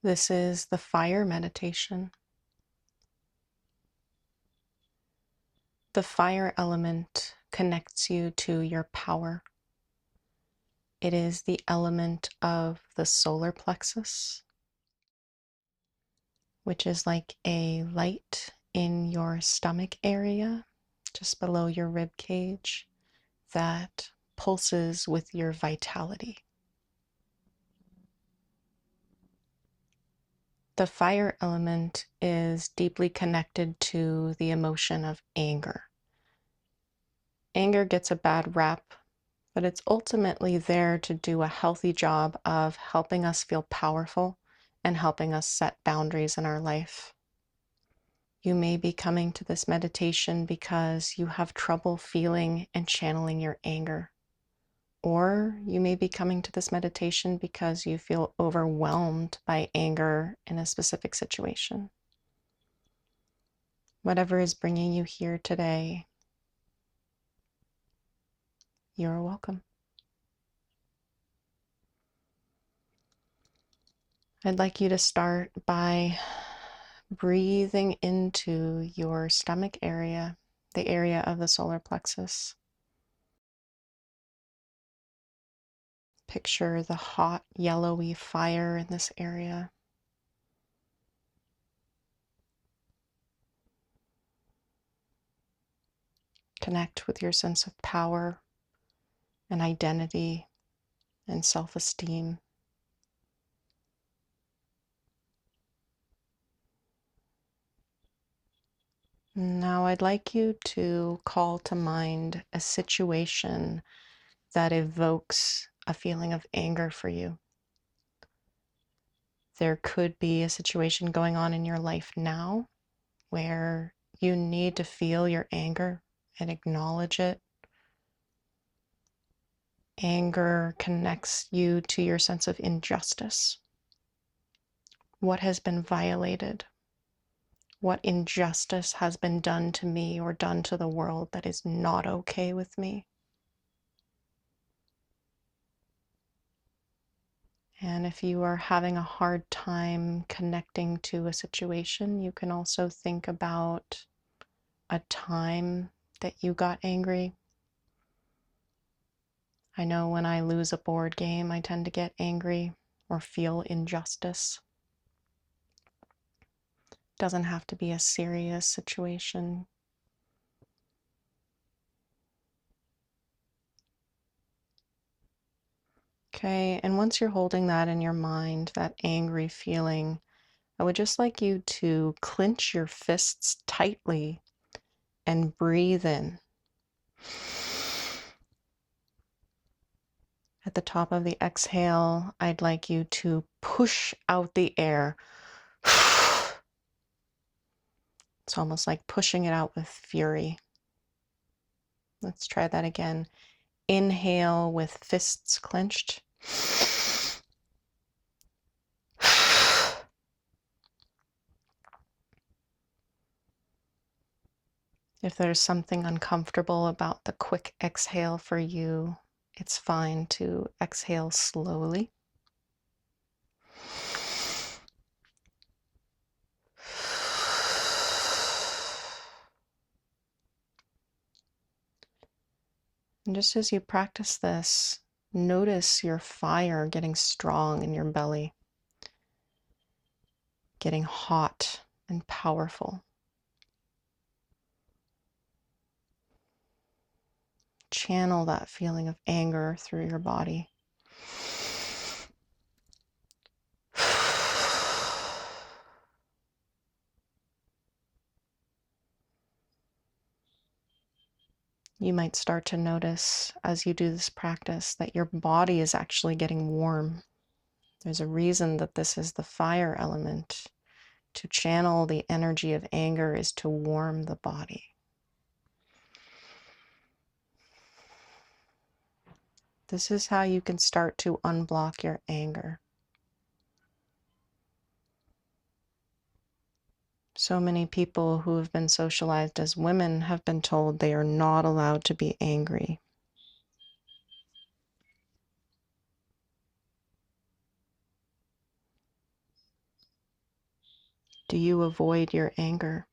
This is the fire meditation. The fire element connects you to your power. It is the element of the solar plexus, which is like a light in your stomach area, just below your rib cage, that pulses with your vitality. The fire element is deeply connected to the emotion of anger. Anger gets a bad rap, but it's ultimately there to do a healthy job of helping us feel powerful and helping us set boundaries in our life. You may be coming to this meditation because you have trouble feeling and channeling your anger. Or you may be coming to this meditation because you feel overwhelmed by anger in a specific situation. Whatever is bringing you here today, you're welcome. I'd like you to start by breathing into your stomach area, the area of the solar plexus. Picture the hot, yellowy fire in this area. Connect with your sense of power and identity and self-esteem. Now I'd like you to call to mind a situation that evokes a feeling of anger for you. There could be a situation going on in your life now where you need to feel your anger and acknowledge it. Anger connects you to your sense of injustice. What has been violated? What injustice has been done to me or done to the world that is not okay with me? And if you are having a hard time connecting to a situation, you can also think about a time that you got angry. I know when I lose a board game, I tend to get angry or feel injustice. It doesn't have to be a serious situation. Okay, and once you're holding that in your mind, that angry feeling, I would just like you to clench your fists tightly and breathe in. At the top of the exhale, I'd like you to push out the air. It's almost like pushing it out with fury. Let's try that again. Inhale with fists clenched. If there's something uncomfortable about the quick exhale for you, it's fine to exhale slowly. And just as you practice this, notice your fire getting strong in your belly, getting hot and powerful. Channel that feeling of anger through your body. You might start to notice as you do this practice that your body is actually getting warm. There's a reason that this is the fire element. To channel the energy of anger is to warm the body. This is how you can start to unblock your anger. So many people who have been socialized as women have been told they are not allowed to be angry. Do you avoid your anger?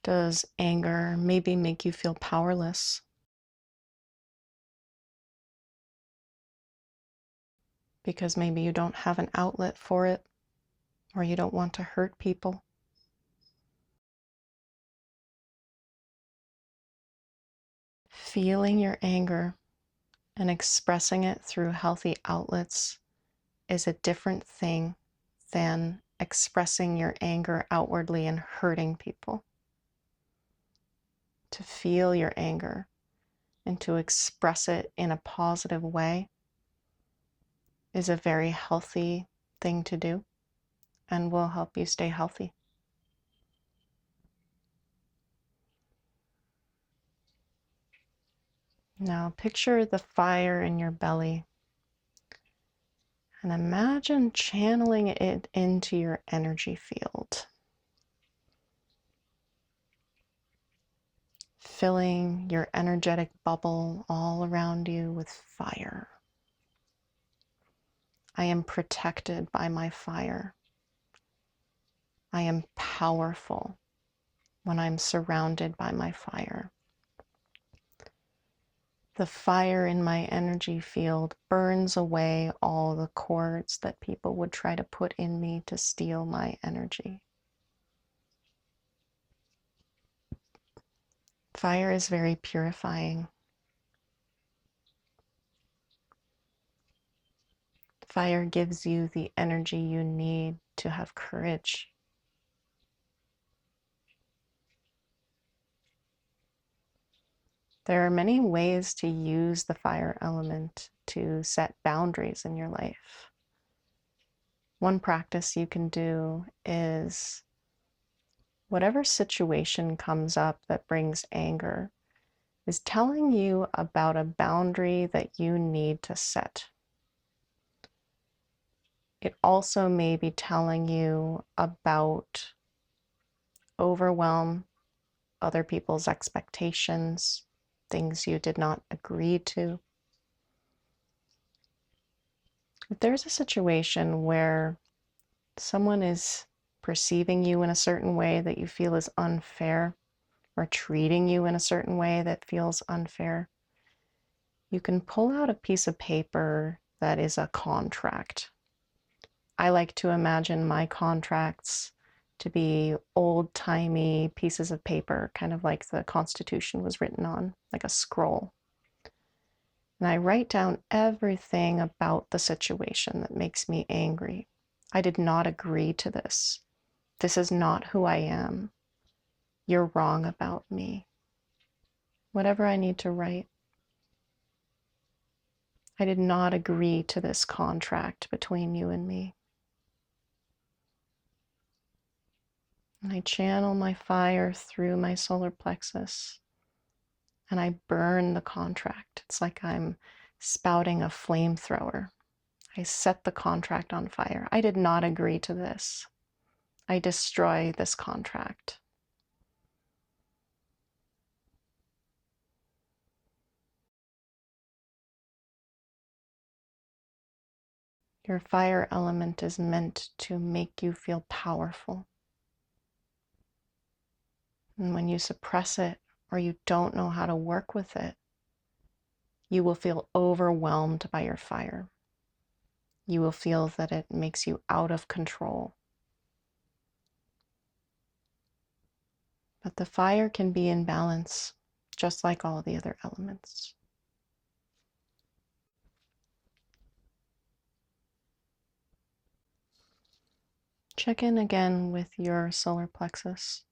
Does anger maybe make you feel powerless? Because maybe you don't have an outlet for it, or you don't want to hurt people? Feeling your anger and expressing it through healthy outlets is a different thing than expressing your anger outwardly and hurting people. To feel your anger and to express it in a positive way is a very healthy thing to do and will help you stay healthy. Now picture the fire in your belly and imagine channeling it into your energy field, filling your energetic bubble all around you with fire. I am protected by my fire. I am powerful when I'm surrounded by my fire. The fire in my energy field burns away all the cords that people would try to put in me to steal my energy. Fire is very purifying. Fire gives you the energy you need to have courage. There are many ways to use the fire element to set boundaries in your life. One practice you can do is whatever situation comes up that brings anger is telling you about a boundary that you need to set. It also may be telling you about overwhelm, other people's expectations, things you did not agree to. If there's a situation where someone is perceiving you in a certain way that you feel is unfair, or treating you in a certain way that feels unfair, you can pull out a piece of paper that is a contract. I like to imagine my contracts to be old-timey pieces of paper, kind of like the Constitution was written on, like a scroll. And I write down everything about the situation that makes me angry. I did not agree to this. This is not who I am. You're wrong about me. Whatever I need to write. I did not agree to this contract between you and me. And I channel my fire through my solar plexus and I burn the contract. It's like I'm spouting a flamethrower. I set the contract on fire. I did not agree to this. I destroy this contract. Your fire element is meant to make you feel powerful. And when you suppress it or you don't know how to work with it, you will feel overwhelmed by your fire. You will feel that it makes you out of control. But the fire can be in balance, just like all the other elements. Check in again with your solar plexus.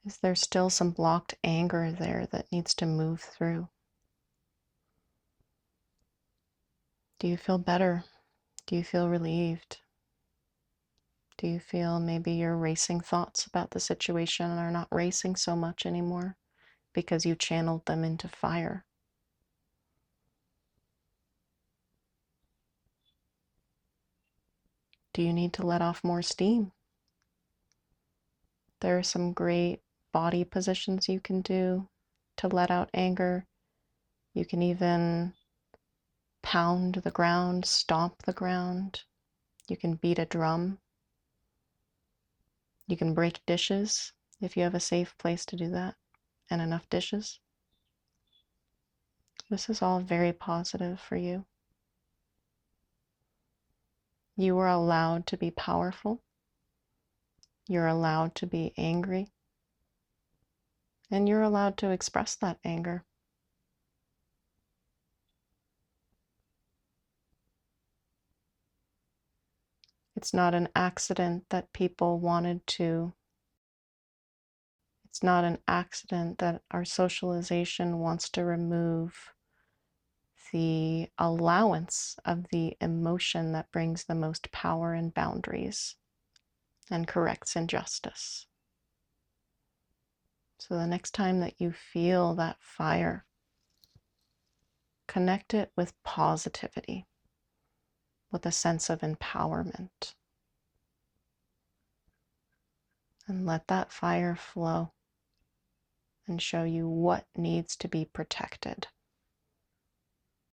Is there still some blocked anger there that needs to move through? Do you feel better? Do you feel relieved? Do you feel maybe your racing thoughts about the situation are not racing so much anymore because you channeled them into fire? Do you need to let off more steam? There are some great body positions you can do to let out anger. You can even pound the ground, stomp the ground. You can beat a drum. You can break dishes if you have a safe place to do that and enough dishes. This is all very positive for you. You are allowed to be powerful. You're allowed to be angry. And you're allowed to express that anger. It's not an accident that people wanted to. It's not an accident that our socialization wants to remove the allowance of the emotion that brings the most power and boundaries and corrects injustice. So the next time that you feel that fire, connect it with positivity, with a sense of empowerment. And let that fire flow and show you what needs to be protected.